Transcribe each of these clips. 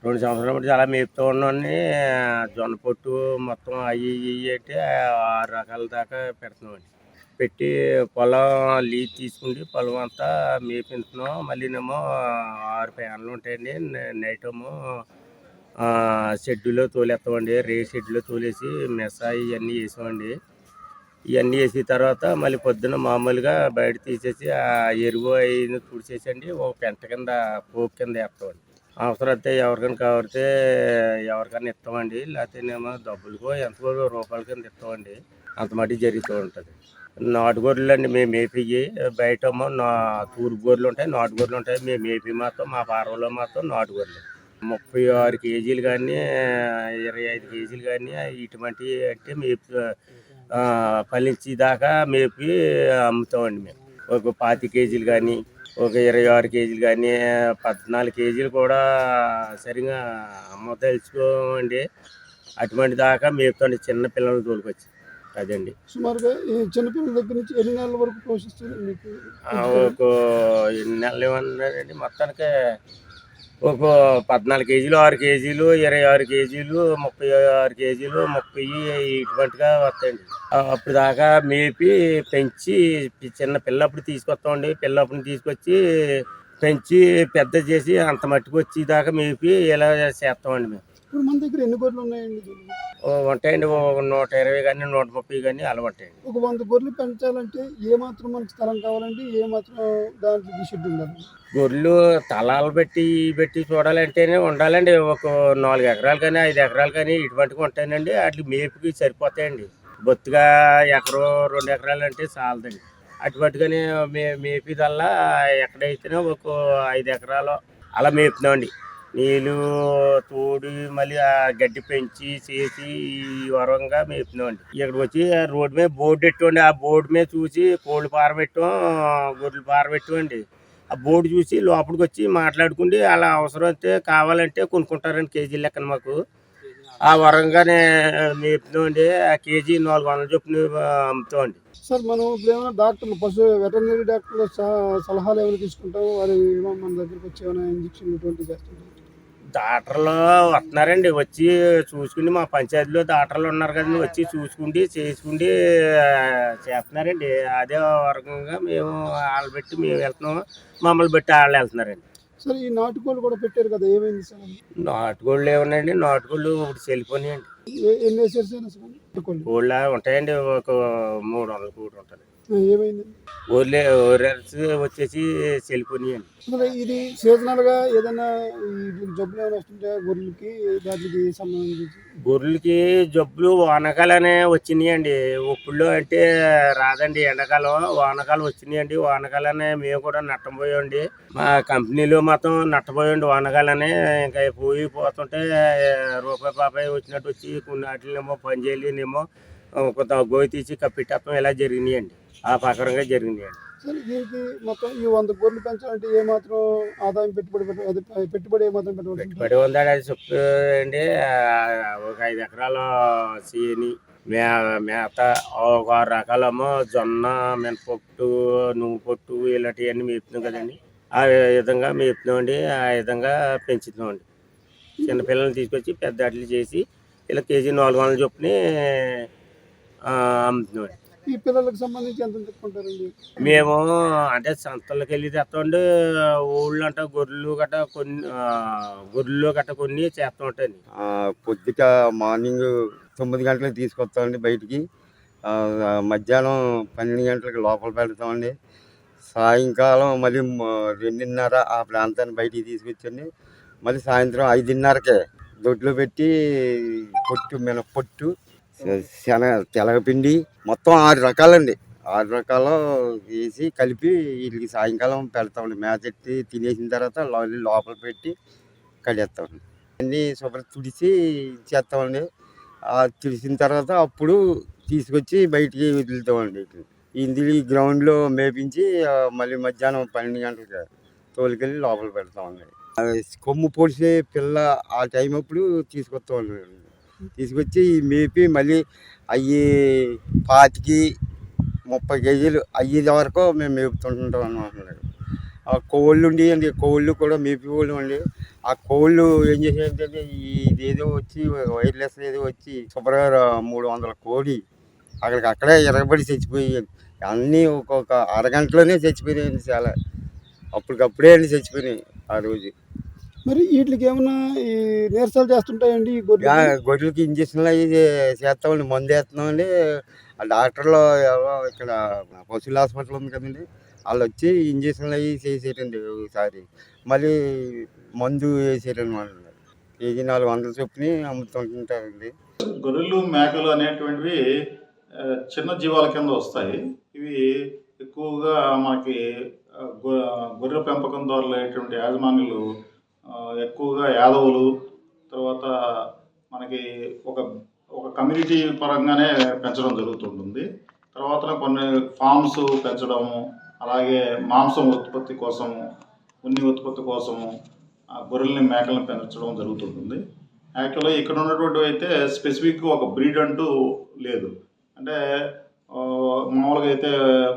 2 సంవత్సరాల బట్టి అలా మేపుతూ ఉన్నామండి. జొన్న పొట్టు మొత్తం అయ్యి ఇయ్యి అంటే 6 రకాల దాకా పెడుతున్నామండి. పెట్టి పొలం లీజ్ తీసుకుండి పొలం అంతా మేపించుతున్నాం. మళ్ళీనేమో 6 ఫ్యాన్లు ఉంటాయండి. నైటేమో షెడ్యూల్లో తోలేస్తామండి. షెడ్యూల్లో తోలేసి మెస ఇవన్నీ వేసామండి. ఇవన్నీ వేసిన తర్వాత మళ్ళీ పొద్దున్న మామూలుగా బయట తీసేసి ఆ ఎరువు అవి తుడిచేసండి ఒక పెంట కింద పోపు కింద వేస్తామండి. అవసరం అయితే ఎవరికైనా కావాలితే ఎవరికైనా ఇస్తామండి. లేకపోతేనేమో డబ్బులకో ఎంతో రూపాయల కింద ఇస్తామండి. అంత మటుకు జరుగుతూ ఉంటుంది. నాటుగొర్రెలు అండి మేము మేపివి. బయటేమో తూర్పు గొర్రెలు ఉంటాయి, నాటుగొర్రెలు ఉంటాయి. మేము మేపి మాత్రం మా ఫారంలో మాత్రం నాటుగొర్రెలు 36 కేజీలు కానీ 25 కేజీలు కానీ ఇటువంటివి అంటే మేపు ఫలించి దాకా మేపి అమ్ముతామండి. మేము ఒక 25 కేజీలు కానీ ఒక 26 కేజీలు కానీ 14 కేజీలు కూడా సరిగా అమ్మదలుచుకోమండి. అటువంటి దాకా మేపుతాండి చిన్న పిల్లలు తోలుకొచ్చి. అదండి సుమారుగా ఈ చిన్నపిల్లల దగ్గర నుంచి ఎన్ని నెలల వరకు పోషిస్తుంది మీకు? ఒక ఎన్ని నెలలు ఏమన్నారండి మొత్తానికి ఒక 14 కేజీలు 6 కేజీలు 26 కేజీలు 36 కేజీలు 30 ఇటువంటిగా వస్తాయండి. అప్పుడు దాకా మేపి పెంచి చిన్న పిల్లప్పుడు తీసుకొస్తామండి. పిల్లప్పుడు తీసుకొచ్చి పెంచి పెద్ద చేసి అంత మట్టుకు వచ్చి దాకా మేపి ఇలా చేస్తామండి మేము. ఇప్పుడు మన దగ్గర ఎన్ని గొర్రెలు ఉన్నాయండి? ఉంటాయండి 120 కానీ 130 కానీ అలా ఉంటాయండి. ఒక 100 గొర్రెలు పెంచాలంటే ఏమాత్రం మనకి స్థలం కావాలండి? ఏమాత్రం దాంట్లో షెడ్ ఉండాలి? గొర్రెలు తలాలు పెట్టి చూడాలంటేనే ఉండాలండి. ఒక 4 ఎకరాలు కానీ 5 ఎకరాలు కానీ ఇటువంటివి ఉంటాయండి. వాటికి మేపుకి సరిపోతాయండి. బొత్తుగా ఎకరం 2 ఎకరాలు అంటే చాలదండి. అటువంటిగానే మేపేదల్లా ఎక్కడైతేనే ఒక 5 ఎకరాలు అలా మేపుతున్నామండి. నీళ్ళు తోడి మళ్ళీ ఆ గడ్డి పెంచి చేసి ఈ వరంగా మేపుతున్నామండి. ఇక్కడికి వచ్చి రోడ్డు మీద బోర్డు పెట్టుకోండి. ఆ బోర్డు మీద చూసి కోళ్ళు పారబెట్టాం, గొర్రెలు పారబెట్టామండి. ఆ బోర్డు చూసి లోపలికి వచ్చి మాట్లాడుకుండి అలా అవసరం అయితే కావాలంటే కొనుక్కుంటారండి కేజీ లెక్కన మాకు. ఆ వరంగానే మేపుతామండి. ఆ కేజీ 400 చొప్పున అమ్ముతామండి. సార్ మనం ఇప్పుడు ఏమైనా డాక్టర్లు పశు వెటర్నరీ డాక్టర్ల సలహాలు ఏమైనా తీసుకుంటాము? వారి మన దగ్గరికి వచ్చి ఏమైనా ఇంజక్షన్ ఇటువంటివి చేస్తుంటారు? డాక్టర్లు వస్తున్నారండి. వచ్చి చూసుకుని మా పంచాయతీలో డాక్టర్లు ఉన్నారు కదండి. వచ్చి చూసుకుండి చేసుకుండి చేస్తున్నారండి. అదే రకంగా మేము వాళ్ళు పెట్టి మేము వెళ్తున్నాము, మమ్మల్ని బట్టి వాళ్ళు వెళ్తున్నారండి. సార్ ఈ నాటుకోళ్ళు కూడా పెట్టారు కదా, ఏమైంది సార్? నాటుకోళ్ళు ఏమన్నాయండి, నాటుకోళ్ళు ఇప్పుడు చెల్లిపోయినాయండి. ఎన్ని వేసారు సార్? కోళ్ళ ఉంటాయండి ఒక 300 కోడి ఉంటుంది. ఏమైంది? ఓరెల్స్ వచ్చేసి చెల్లిపోయినాయండి. ఇది సీజనల్ గా ఏదైనా జబ్బులు ఏమైనా వస్తుంటాయా గొర్రెలకి? దానికి సంబంధించి గొర్రెలకి జబ్బులు వానకాలనే వచ్చినాయండి. ఇప్పుడు అంటే రాదండి. ఎండాకాలం వానకాలం వచ్చినాయండి. వానకాలనే మేము కూడా నట్టపోయామండి. మా కంపెనీలో మొత్తం నట్టపోయండి వానకాలనే. ఇంకా పోతుంటే రూపాయి పాపాయి వచ్చినట్టు వచ్చి కొన్ని వాటినేమో పని చేయలేనేమో కొంత గోయి తీసి కప్పెట్టేస్తాం. ఇలా జరిగినాయండి. ఆ ప్రకారంగా జరిగినాయండి. సార్ దీనికి మొత్తం ఈ 100 గొర్రెలు పెంచాలంటే ఏమాత్రం ఆదాయం పెట్టుబడి ఏమాత్రం పెట్టుబడి ఉందండి. అది చెప్పండి. ఒక 5 ఎకరాల చేని మేత, ఒక 6 రకాలేమో జొన్న, మినపప్పు, నువ్వు పొట్టు ఇలాంటివన్నీ మేపుతున్నాం కదండి. ఆ విధంగా మేపుతున్నామండి. ఆ విధంగా పెంచుతున్నామండి. చిన్నపిల్లల్ని తీసుకొచ్చి పెద్ద అట్లు చేసి ఇలా కేజీ 400 చొప్పున అమ్ముతున్నామండి. ఈ పిల్లలకు సంబంధించి ఎంత తెచ్చుకుంటారండి? మేము అంటే సంతలకు వెళ్ళి తెస్తామండి. ఊళ్ళో అంటే గొర్రెలు గట్ట కొన్ని చేస్తూ ఉంటాయండి. పొద్దుట మార్నింగ్ 9 గంటలకు తీసుకొస్తామండి బయటికి. మధ్యాహ్నం 12 గంటలకు లోపల పెడతామండి. సాయంకాలం మళ్ళీ 2:30 ఆ ప్రాంతాన్ని బయటికి తీసుకొచ్చండి. మళ్ళీ సాయంత్రం 5:30కే దొడ్లో పెట్టి మినపొట్టు, తెలగపిండి మొత్తం 6 రకాలండి. 6 రకాలు వేసి కలిపి వీటికి సాయంకాలం పెడతామండి. మేతెట్టి తినేసిన తర్వాత లోపల పెట్టి కడేస్తామండి. అన్నీ శుభ్రం తుడిచి చేస్తామండి. తుడిసిన తర్వాత అప్పుడు తీసుకొచ్చి బయటికి వదులుతామండి. ఇందులో గ్రౌండ్లో మేపించి మళ్ళీ మధ్యాహ్నం 12 గంటలకి తోలుకెళ్ళి లోపల పెడతామండి. కొమ్ము పొడిసే పిల్ల ఆ టైం అప్పుడు తీసుకొస్తామండి. తీసుకొచ్చి మేపి మళ్ళీ అవి 25-30 కేజీలు అయ్యేది వరకు మేము మేపుతుంటాం అన్నమాట. ఆ కోళ్ళు ఉండేయండి, కోళ్ళు కూడా మేపేవాళ్ళు అండి. ఆ కోళ్ళు ఏం చేసాయంటే ఇదేదో వచ్చి వైర్లెస్ ఏదో వచ్చి శుభ్రంగా 300 కోడి అక్కడే ఎరగబడి చచ్చిపోయాయి. అన్నీ ఒక్కొక్క అరగంటలోనే చచ్చిపోయినాయండి చాలా. అప్పటికప్పుడే అండి చచ్చిపోయినాయి ఆ రోజు. మరి వీటికి ఏమన్నా ఈ నీరసాలు చేస్తుంటాయండి ఈ గొర్రెలకి? గొర్రెలకి ఇంజక్షన్లు అవి చేస్తామండి, మందు వేస్తున్నామండి. ఆ డాక్టర్లు ఎవరో ఇక్కడ పశువుల హాస్పిటల్ ఉంది కదండి, వాళ్ళు వచ్చి ఇంజక్షన్లు అవి చేసారండి ఒకసారి. మళ్ళీ మందు వేసారనమాట. కేజీ 400 చొప్పున అమ్ముతుంటారండి. గొర్రెలు మేకలు అనేటువంటివి చిన్న జీవాల కింద వస్తాయి. ఇవి ఎక్కువగా మనకి గొర్రెల పెంపకం ద్వారా యాజమాన్యులు ఎక్కువగా యాదవులు, తర్వాత మనకి ఒక ఒక కమ్యూనిటీ పరంగానే పెంచడం జరుగుతుంటుంది. తర్వాత కొన్ని ఫామ్స్ పెంచడము, అలాగే మాంసం ఉత్పత్తి కోసము, ఉన్ని ఉత్పత్తి కోసము గొర్రెల్ని మేకలను పెంచడం జరుగుతుంటుంది. యాక్చువల్గా ఇక్కడ ఉన్నటువంటివి అయితే స్పెసిఫిక్గా ఒక బ్రీడ్ అంటూ లేదు. అంటే మామూలుగా అయితే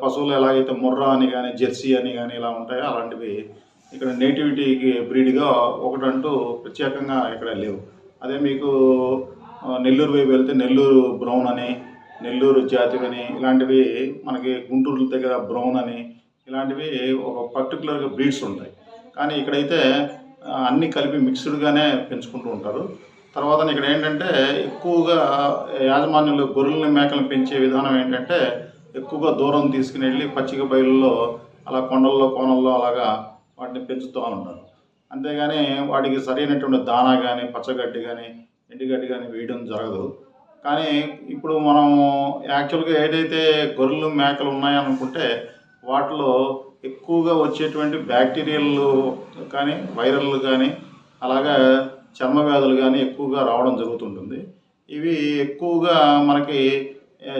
పశువులు ఎలాగైతే ముర్రా అని కానీ, జెర్సీ అని కానీ ఇలా ఉంటాయో అలాంటివి ఇక్కడ నేటివిటీకి బ్రీడ్గా ఒకటంటూ ప్రత్యేకంగా ఇక్కడ లేవు. అదే మీకు నెల్లూరు వైపు వెళ్తే నెల్లూరు బ్రౌన్ అని, నెల్లూరు జాతి అని, ఇలాంటివి మనకి గుంటూరు దగ్గర బ్రౌన్ అని, ఇలాంటివి ఒక పర్టికులర్గా బ్రీడ్స్ ఉంటాయి. కానీ ఇక్కడైతే అన్నీ కలిపి మిక్స్డ్గానే పెంచుకుంటూ ఉంటారు. తర్వాత ఇక్కడ ఏంటంటే ఎక్కువగా యాజమాన్యులు గొర్రెలని మేకలను పెంచే విధానం ఏంటంటే ఎక్కువగా దూరం తీసుకుని వెళ్ళి పచ్చిక బయలులో అలా కొండల్లో కోనల్లో అలాగా వాటిని పెంచుతూ ఉంటారు. అంతేగాని వాటికి సరైనటువంటి దానా కానీ, పచ్చగడ్డి కానీ, ఎండుగడ్డి కానీ వేయడం జరగదు. కానీ ఇప్పుడు మనం యాక్చువల్గా ఏదైతే గొర్రెలు మేకలు ఉన్నాయనుకుంటే వాటిలో ఎక్కువగా వచ్చేటువంటి బ్యాక్టీరియల్ కానీ, వైరల్ కానీ, అలాగా చర్మ వ్యాధులు కానీ ఎక్కువగా రావడం జరుగుతుంటుంది. ఇవి ఎక్కువగా మనకి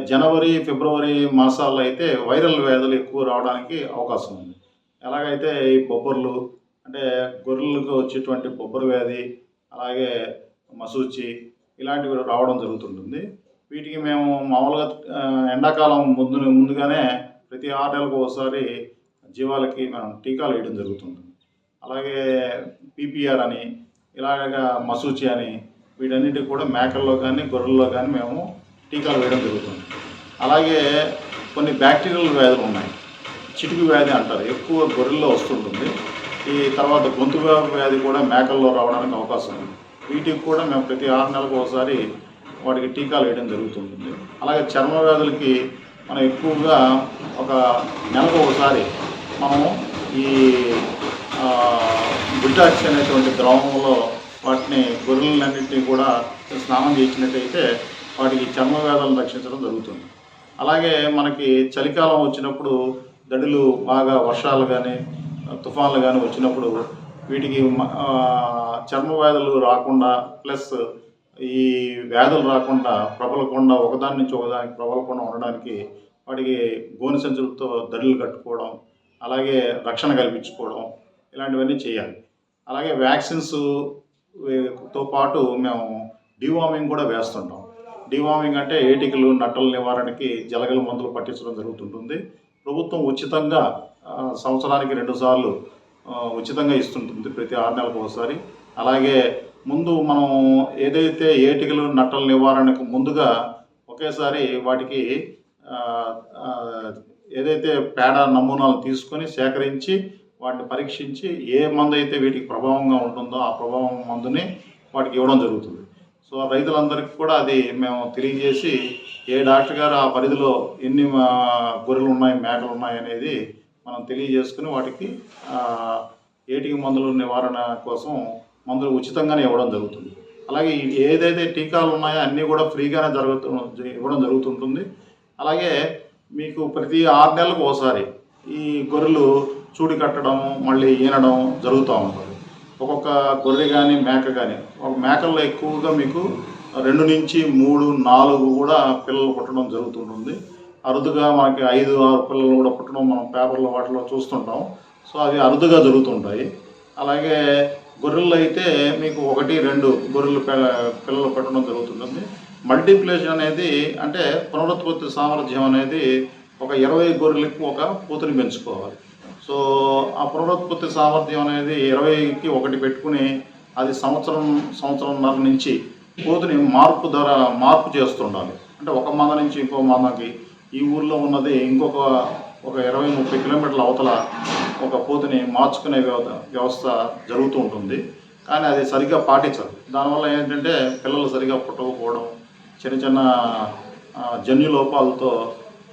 జనవరి, ఫిబ్రవరి మాసాల్లో అయితే వైరల్ వ్యాధులు ఎక్కువ రావడానికి అవకాశం ఉంది. ఎలాగైతే ఈ బొబ్బర్లు, అంటే గొర్రెలకు వచ్చేటువంటి బొబ్బరు వ్యాధి, అలాగే మసూచి, ఇలాంటివి రావడం జరుగుతుంటుంది. వీటికి మేము మామూలుగా ఎండాకాలం ముందుగానే ప్రతి 6 నెలలకు ఒకసారి జీవాలకి మనం టీకాలు వేయడం జరుగుతుంది. అలాగే పీపీఆర్ అని, ఇలాగ మసూచి అని, వీటన్నిటికి కూడా మేకల్లో కానీ గొర్రెల్లో కానీ మేము టీకాలు వేయడం జరుగుతుంది. అలాగే కొన్ని బ్యాక్టీరియల్ వ్యాధులు ఉన్నాయి. చిటుకు వ్యాధి అంటారు, ఎక్కువ గొర్రెల్లో వస్తుంటుంది. ఈ తర్వాత గొంతు వ్యాధి కూడా మేకల్లో రావడానికి అవకాశం ఉంది. వీటికి కూడా మేము ప్రతి 6 నెలలకు ఒకసారి వాటికి టీకాలు వేయడం జరుగుతుంటుంది. అలాగే చర్మ వ్యాధులకి మనం ఎక్కువగా ఒక నెలకు ఒకసారి మనము ఈ బుల్టాక్స్ అనేటువంటి ద్రవంలో వాటిని గొర్రెలన్నింటినీ కూడా స్నానం చేసినట్టయితే వాటికి చర్మ వ్యాధులను రక్షించడం జరుగుతుంది. అలాగే మనకి చలికాలం వచ్చినప్పుడు దడులు బాగా వర్షాలు కానీ, తుఫాన్లు కానీ వచ్చినప్పుడు వీటికి చర్మ వ్యాధులు రాకుండా, ప్లస్ ఈ వ్యాధులు రాకుండా ప్రబలకుండా, ఒకదాని నుంచి ఒకదానికి ప్రబలకుండా ఉండడానికి వాటికి గోనె సంచులతో దడులు కట్టుకోవడం, అలాగే రక్షణ కల్పించుకోవడం, ఇలాంటివన్నీ చేయాలి. అలాగే వ్యాక్సిన్స్తో పాటు మేము డీవార్మింగ్ కూడా వేస్తుంటాం. డీవార్మింగ్ అంటే ఏటికలు, నట్టల నివారణకి జలగల మందులు పట్టించడం జరుగుతుంటుంది. ప్రభుత్వం ఉచితంగా సంవత్సరానికి 2 సార్లు ఉచితంగా ఇస్తుంటుంది, ప్రతి 6 నెలలకు ఒకసారి. అలాగే ముందు మనం ఏదైతే ఏటికలు, నట్టల నివారణకు ముందుగా ఒకేసారి వాటికి ఏదైతే పేడ నమూనాలు తీసుకొని సేకరించి వాటిని పరీక్షించి ఏ మందు అయితే వీటికి ప్రభావంగా ఉంటుందో ఆ ప్రభావం మందుని వాటికి ఇవ్వడం జరుగుతుంది. సో రైతులందరికీ కూడా అది మేము తెలియజేసి ఏ డాక్టర్ గారు ఆ పరిధిలో ఎన్ని గొర్రెలు ఉన్నాయి, మేకలు ఉన్నాయి అనేది మనం తెలియజేసుకుని వాటికి ఏటికి మందుల నివారణ కోసం మందులు ఉచితంగానే ఇవ్వడం జరుగుతుంది. అలాగే ఏదైతే టీకాలు ఉన్నాయో అన్నీ కూడా ఫ్రీగానే ఇవ్వడం జరుగుతుంటుంది. అలాగే మీకు ప్రతి 6 నెలలకు ఒకసారి ఈ గొర్రెలు చూడి కట్టడం, మళ్ళీ ఈనడం జరుగుతూ ఉంటుంది. ఒక్కొక్క గొర్రె కానీ మేక కానీ, ఒక మేకల్లో ఎక్కువగా మీకు 2 నుంచి 3, 4 కూడా పిల్లలు పుట్టడం జరుగుతుంటుంది. అరుదుగా మనకి 5, 6 పిల్లలు కూడా పుట్టడం మనం పేపర్లో వాటిలో చూస్తుంటాం. సో అవి అరుదుగా జరుగుతుంటాయి. అలాగే గొర్రెలు అయితే మీకు 1, 2 గొర్రెలు పిల్లలు పెట్టడం జరుగుతుంటుంది. మల్టిప్లికేషన్ అనేది అంటే పునరుత్పత్తి సామర్థ్యం అనేది ఒక 20 గొర్రెలకు ఒక పూతని పెంచుకోవాలి. సో ఆ పునరుత్పత్తి సామర్థ్యం అనేది 20కి 1 పెట్టుకుని అది సంవత్సరంన్నర నుంచి పోతుని మార్పు చేస్తుండాలి. అంటే ఒక మంద నుంచి ఇంకో మందకి, ఈ ఊర్లో ఉన్నది ఇంకొక ఒక 20-30 కిలోమీటర్ల అవతల ఒక పోతుని మార్చుకునే వ్యవస్థ జరుగుతూ ఉంటుంది. కానీ అది సరిగ్గా పాటించదు. దానివల్ల ఏంటంటే పిల్లలు సరిగ్గా పుట్టకపోవడం, చిన్న చిన్న జన్యు లోపాలతో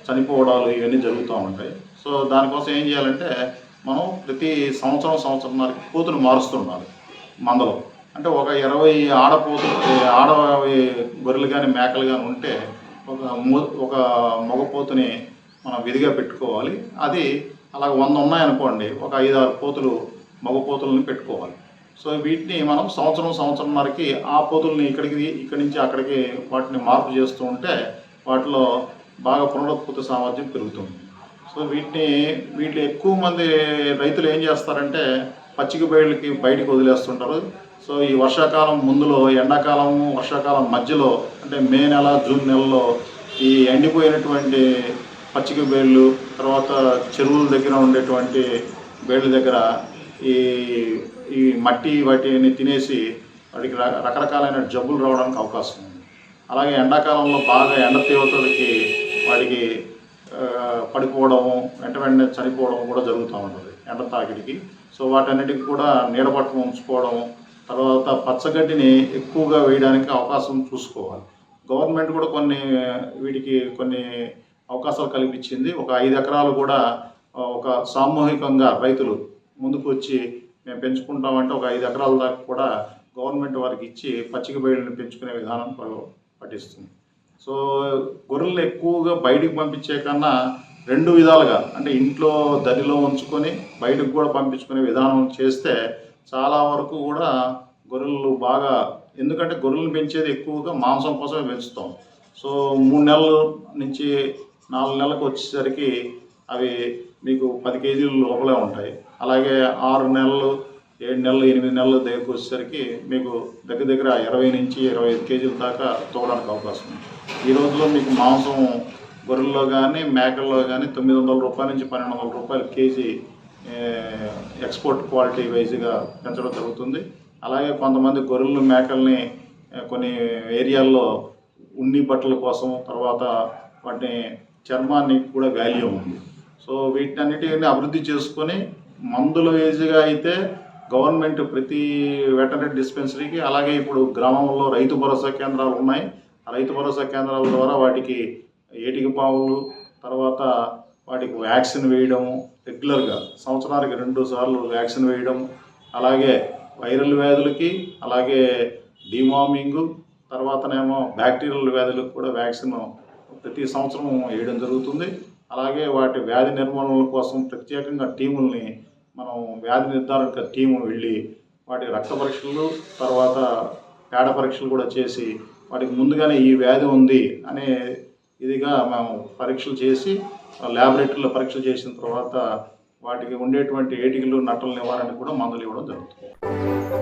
చనిపోవడాలు ఇవన్నీ జరుగుతూ ఉంటాయి. సో దానికోసం ఏం చేయాలంటే మనం ప్రతి సంవత్సరంన్నరకి పోతుని మారుస్తుండాలి మందలో. అంటే ఒక 20 ఆడ గొర్రెలు కానీ మేకలు కానీ ఉంటే ఒక మగపోతుని మనం విధిగా పెట్టుకోవాలి. అది అలా 100 ఉన్నాయనుకోండి, ఒక 5-6 పోతులు మగపోతులని పెట్టుకోవాలి. సో వీటిని మనం సంవత్సరంన్నరకి ఆ పోతుల్ని ఇక్కడి నుంచి అక్కడికి వాటిని మార్పు చేస్తూ ఉంటే వాటిలో బాగా పునరుత్పత్తి సామర్థ్యం పెరుగుతుంది. సో వీటిని ఎక్కువ మంది రైతులు ఏం చేస్తారంటే పచ్చిక బయటికి వదిలేస్తుంటారు. సో ఈ వర్షాకాలం ముందులో, ఎండాకాలము వర్షాకాలం మధ్యలో, అంటే మే నెల జూన్ నెలలో ఈ ఎండిపోయినటువంటి పచ్చిక బయళ్ళు, తర్వాత చెరువుల దగ్గర ఉండేటువంటి బయళ్ళ దగ్గర ఈ మట్టి వాటిని తినేసి వాటికి రకరకాలైన జబ్బులు రావడానికి అవకాశం ఉంది. అలాగే ఎండాకాలంలో బాగా ఎండ తీవ్రతకి వాటికి పడిపోవడము, వెంటనే చనిపోవడం కూడా జరుగుతూ ఉంటుంది ఎండ తాకిడికి. సో వాటన్నిటికి కూడా నీడపట్టును ఉంచుకోవడం, తర్వాత పచ్చగడ్డిని ఎక్కువగా వేయడానికి అవకాశం చూసుకోవాలి. గవర్నమెంట్ కూడా వీటికి కొన్ని అవకాశాలు కల్పించింది. ఒక 5 ఎకరాలు కూడా ఒక సామూహికంగా రైతులు ముందుకు వచ్చి మేము పెంచుకుంటామంటే ఒక 5 ఎకరాల దాకా కూడా గవర్నమెంట్ వారికి ఇచ్చి పచ్చిక బయళ్ళని పెంచుకునే విధానం పట్టిస్తుంది. సో గొర్రెలను ఎక్కువగా బయటికి పంపించే కన్నా 2 విధాలుగా, అంటే ఇంట్లో దరిలో ఉంచుకొని బయటకు కూడా పంపించుకునే విధానం చేస్తే చాలా వరకు కూడా గొర్రెలు బాగా, ఎందుకంటే గొర్రెలను పెంచేది ఎక్కువగా మాంసం కోసమే పెంచుతాం. సో 3 నెలల నుంచి 4 నెలలకు వచ్చేసరికి అవి మీకు 10 కేజీల లోపలే ఉంటాయి. అలాగే 6 నెలలు, 7 నెలలు, 8 నెలల దగ్గరకు వచ్చేసరికి మీకు దగ్గర 20 నుంచి 25 కేజీల దాకా తోగడానికి అవకాశం ఉంది. ఈ రోజులో మీకు మాంసం గొర్రెల్లో కానీ మేకల్లో కానీ 900 రూపాయల నుంచి 1200 రూపాయల కేజీ ఎక్స్పోర్ట్ క్వాలిటీ వైజ్గా పెంచడం జరుగుతుంది. అలాగే కొంతమంది గొర్రెలు మేకల్ని కొన్ని ఏరియాల్లో ఉన్ని బట్టల కోసం, తర్వాత వాటిని చర్మాన్ని కూడా వాల్యూ ఉంది. సో వీటన్నిటిని అభివృద్ధి చేసుకొని మందుల వేజ్గా అయితే గవర్నమెంట్ ప్రతి వెటర్నరీ డిస్పెన్సరీకి, అలాగే ఇప్పుడు గ్రామంలో రైతు భరోసా కేంద్రాలు ఉన్నాయి. ఆ రైతు భరోసా కేంద్రాల ద్వారా వాటికి ఏటికి పావులు, తర్వాత వాటికి వ్యాక్సిన్ వేయడం, రెగ్యులర్గా సంవత్సరానికి 2 సార్లు వ్యాక్సిన్ వేయడం, అలాగే వైరల్ వ్యాధులకి, అలాగే డివార్మింగు, తర్వాతనేమో బ్యాక్టీరియల్ వ్యాధులకు కూడా వ్యాక్సిన్ ప్రతి సంవత్సరం వేయడం జరుగుతుంది. అలాగే వాటి వ్యాధి నిర్మూలన కోసం ప్రత్యేకంగా టీముల్ని మనం వ్యాధి నిర్ధారణ టీము వెళ్ళి వాటి రక్త పరీక్షలు, తర్వాత పేడ పరీక్షలు కూడా చేసి వాటికి ముందుగానే ఈ వ్యాధి ఉంది అనే ఇదిగా మేము పరీక్షలు చేసి ల్యాబొరేటరీలో పరీక్షలు చేసిన తర్వాత వాటికి ఉండేటువంటి ఏటికలు, నట్టల నివారణకు కూడా మందులు ఇవ్వడం జరుగుతుంది.